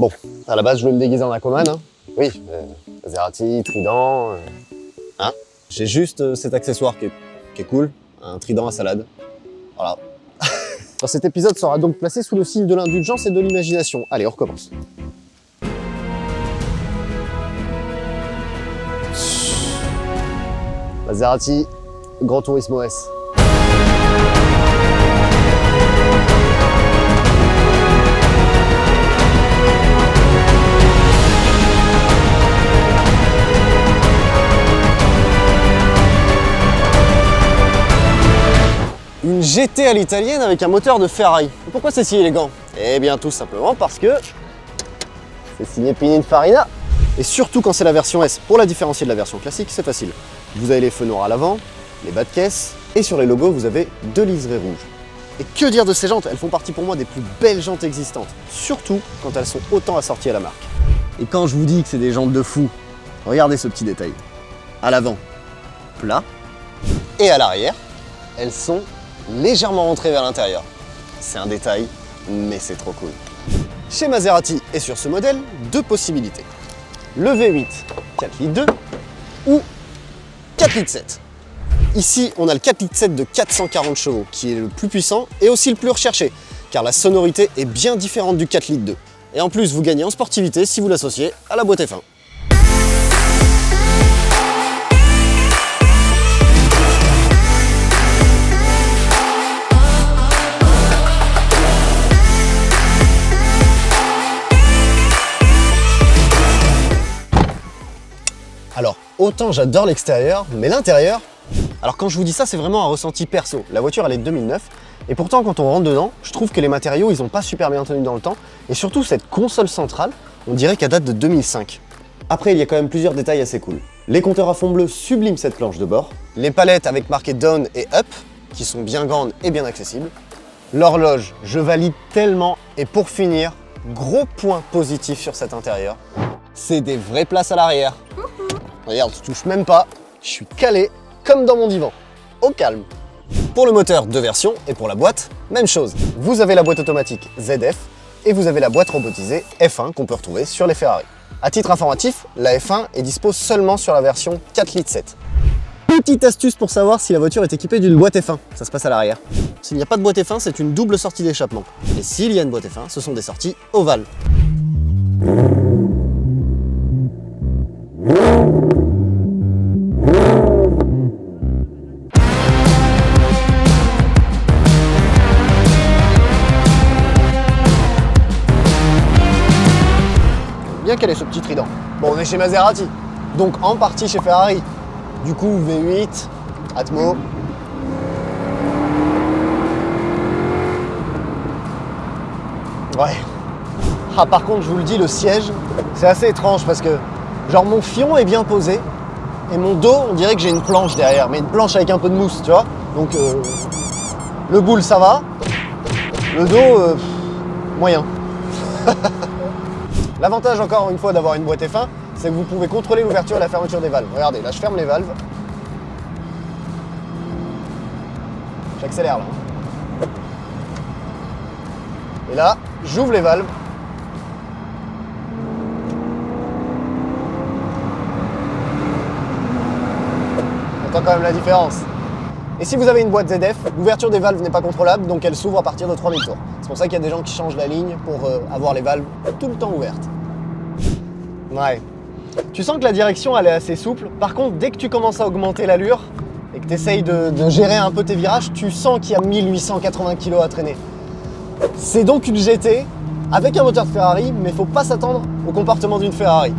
Bon, à la base, je voulais me déguiser en Aquaman, hein. Oui, Maserati, trident, hein. J'ai juste cet accessoire qui est cool, un trident à salade. Voilà. Cet épisode sera donc placé sous le signe de l'indulgence et de l'imagination. Allez, on recommence. Maserati, Gran Turismo S. Une GT à l'italienne avec un moteur de Ferrari. Et pourquoi c'est si élégant? Eh bien tout simplement parce que c'est signé Pininfarina. Et surtout quand c'est la version S. Pour la différencier de la version classique, c'est facile. Vous avez les feux noirs à l'avant, les bas de caisse, et sur les logos, vous avez 2 liserés rouges. Et que dire de ces jantes? Elles font partie pour moi des plus belles jantes existantes. Surtout quand elles sont autant assorties à la marque. Et quand je vous dis que c'est des jantes de fou, regardez ce petit détail. À l'avant, plat, et à l'arrière, elles sont légèrement rentrées vers l'intérieur. C'est un détail, mais c'est trop cool. Chez Maserati et sur ce modèle, 2 possibilités. Le V8 4 litres 2 ou 4 litres 7. Ici, on a le 4 litres 7 de 440 chevaux, qui est le plus puissant et aussi le plus recherché, car la sonorité est bien différente du 4 litres 2. Et en plus, vous gagnez en sportivité si vous l'associez à la boîte F1. Alors, autant j'adore l'extérieur, mais l'intérieur... Alors quand je vous dis ça, c'est vraiment un ressenti perso. La voiture, elle est de 2009, et pourtant quand on rentre dedans, je trouve que les matériaux, ils n'ont pas super bien tenu dans le temps, et surtout cette console centrale, on dirait qu'elle date de 2005. Après, il y a quand même plusieurs détails assez cool. Les compteurs à fond bleu subliment cette planche de bord, les palettes avec marqué Down et Up, qui sont bien grandes et bien accessibles, l'horloge, je valide tellement, et pour finir, gros point positif sur cet intérieur, c'est des vraies places à l'arrière. Regarde, je touche même pas, je suis calé comme dans mon divan, au calme. Pour le moteur, 2 versions, et pour la boîte, même chose. Vous avez la boîte automatique ZF et vous avez la boîte robotisée F1 qu'on peut retrouver sur les Ferrari. À titre informatif, la F1 est dispo seulement sur la version 4 litres 7. Petite astuce pour savoir si la voiture est équipée d'une boîte F1, ça se passe à l'arrière. S'il n'y a pas de boîte F1, c'est une double sortie d'échappement. Et s'il y a une boîte F1, ce sont des sorties ovales. Bien quel est ce petit trident. Bon, on est chez Maserati, donc en partie chez Ferrari. Du coup, V8, Atmo. Ouais. Ah, par contre, je vous le dis, le siège, c'est assez étrange parce que, genre, mon fion est bien posé et mon dos, on dirait que j'ai une planche derrière, mais une planche avec un peu de mousse, tu vois. Donc, le boule, ça va. Le dos, moyen. L'avantage, encore une fois, d'avoir une boîte F1, c'est que vous pouvez contrôler l'ouverture et la fermeture des valves. Regardez, là, je ferme les valves. J'accélère, là. Et là, j'ouvre les valves. On entend quand même la différence. Et si vous avez une boîte ZF, l'ouverture des valves n'est pas contrôlable, donc elle s'ouvre à partir de 3000 tours. C'est pour ça qu'il y a des gens qui changent la ligne pour avoir les valves tout le temps ouvertes. Ouais. Tu sens que la direction, elle est assez souple. Par contre, dès que tu commences à augmenter l'allure et que tu essayes de gérer un peu tes virages, tu sens qu'il y a 1880 kg à traîner. C'est donc une GT avec un moteur de Ferrari, mais il ne faut pas s'attendre au comportement d'une Ferrari.